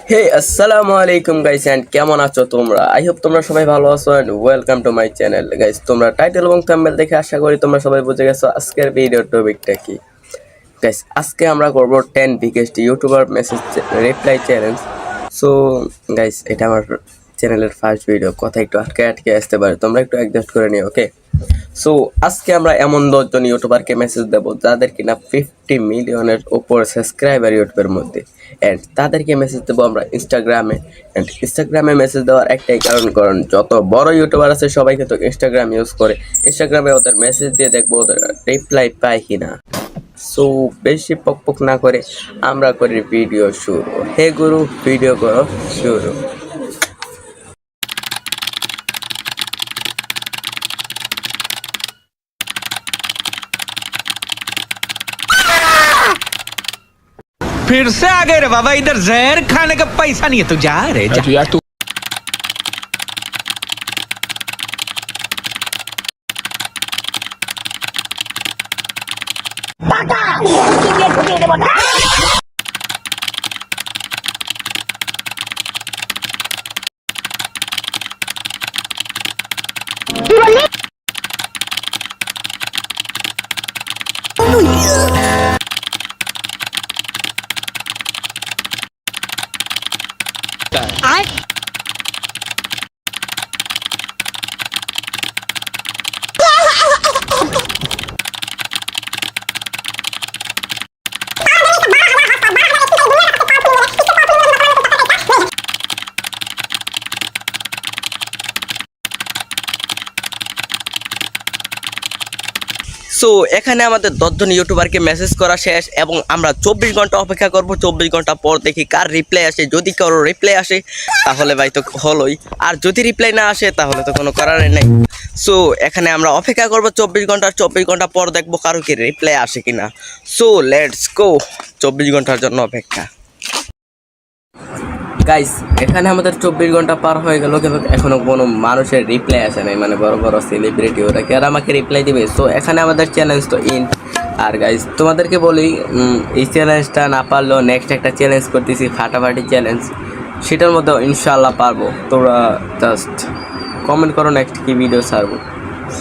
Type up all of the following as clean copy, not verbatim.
হে আসসালামু আলাইকুম guys and কেমন আছো তোমরা? আই হোপ তোমরা সবাই ভালো আছো and welcome to my channel. Guys তোমরা টাইটেল এবং থাম্বনেল দেখে আশা করি তোমরা সবাই বুঝে গেছো আজকের ভিডিও টপিকটা কি। গাইস আজকে আমরা করব 10 biggest YouTuber message reply challenge. So guys এটা আমার চ্যানেলের ফার্স্ট ভিডিও, কথা একটু আটকে আটকে আসতে পারে, তোমরা একটু অ্যাডজাস্ট করে নিও, ওকে? সো আজকে আমরা এমন 10জন ইউটিউবারকে মেসেজ দেব যাদের কিনা 50 মিলিয়নের উপর সাবস্ক্রাইবার ইউটিউবের মধ্যে, অ্যান্ড তাদেরকে মেসেজ দেবো আমরা ইনস্টাগ্রামে। অ্যান্ড ইনস্টাগ্রামে মেসেজ দেওয়ার একটাই কারণ যত বড় ইউটিউবার আছে সবাই কিন্তু ইনস্টাগ্রাম ইউজ করে। ইনস্টাগ্রামে ওদের মেসেজ দিয়ে দেখবো ওদের রিপ্লাই পায় কিনা। সো বেশি পক না করে আমরা করি ভিডিও শুরু। হে গুরু, ভিডিও করো শুরু। फिर से आ गए रे बाबा, इधर जहर खाने का पैसा नहीं है तो जा रे जा। यार तू সো এখানে আমাদের 10জন ইউটিউবারকে মেসেজ করা শেষ এবং আমরা 24 ঘন্টা অপেক্ষা করব। 24 ঘন্টা পর দেখি কার রিপ্লাই আসে। যদি কারো রিপ্লাই আসে তাহলে ভাই তো হলোই, আর যদি রিপ্লাই না আসে তাহলে তো কোনো করার নেই। সো এখানে আমরা অপেক্ষা করব 24 ঘন্টা। 24 ঘন্টা পর দেখবো কারো কি রিপ্লাই আসে কিনা। সো লেটস গো, 24 ঘন্টার জন্য অপেক্ষা। গাইস এখানে আমাদের 24 ঘন্টা পার হয়ে গেল, কিন্তু এখনো কোনো মানুষের রিপ্লাই আসে নাই, মানে বড় বড় সেলিব্রিটি ওরা কি আর আমাকে রিপ্লাই দিবে? সো এখানে আমাদের চ্যালেঞ্জ তো ইন। আর গাইস তোমাদেরকে বলি, এই চ্যালেঞ্জটা না পারলেও নেক্সট একটা চ্যালেঞ্জ করতেছি, ফাটাফাটি চ্যালেঞ্জ, সেটার মধ্যে ইনশাআল্লাহ পারবো। তোমরা জাস্ট কমেন্ট করো নেক্সট কি ভিডিও ছাড়বো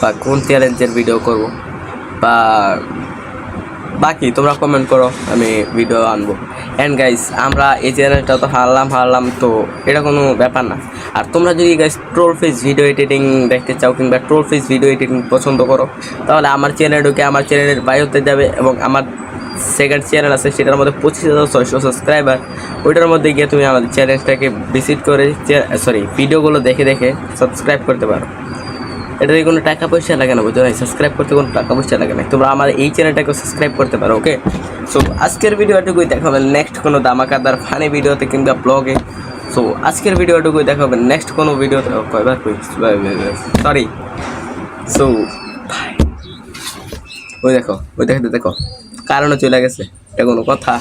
বা কোন চ্যালেঞ্জের ভিডিও করব, বা বাকি তোমরা কমেন্ট করো, আমি ভিডিও আনবো। অ্যান্ড গাইস আমরা এই চ্যানেলটা তো হারলাম, তো এটা কোনো ব্যাপার না। আর তোমরা যদি guys troll face video editing দেখতে চাও কিংবা ট্রোল ফেস ভিডিও এডিটিং পছন্দ করো, তাহলে আমার চ্যানেলে ঢুকে আমার চ্যানেলের বায়োতে যাবে এবং আমার সেকেন্ড চ্যানেল আছে, সেটার মধ্যে 25,600 সাবস্ক্রাইবার। ওইটার মধ্যে গিয়ে তুমি আমাদের চ্যানেলটাকে ভিজিট করে ভিডিওগুলো দেখে সাবস্ক্রাইব করতে পারো। এটাতে কোনো টাকা পয়সা লাগে না, বুঝছো? সাবস্ক্রাইব করতে কোনো টাকা পয়সা লাগে না, তোমরা আমার এই চ্যানেলটাকে সাবস্ক্রাইব করতে পারো, ওকে? সো আজকের ভিডিওটুকুই দেখা হবে নেক্সট কোনো দামাকাদার ফানি ভিডিওতে কিংবা ব্লগে। সো আজকের ভিডিওটুকুই দেখা হবে নেক্সট কোনো ভিডিওতে। সরি। সো ওই দেখো কারণে চলে গেছে, এটা কোনো কথা?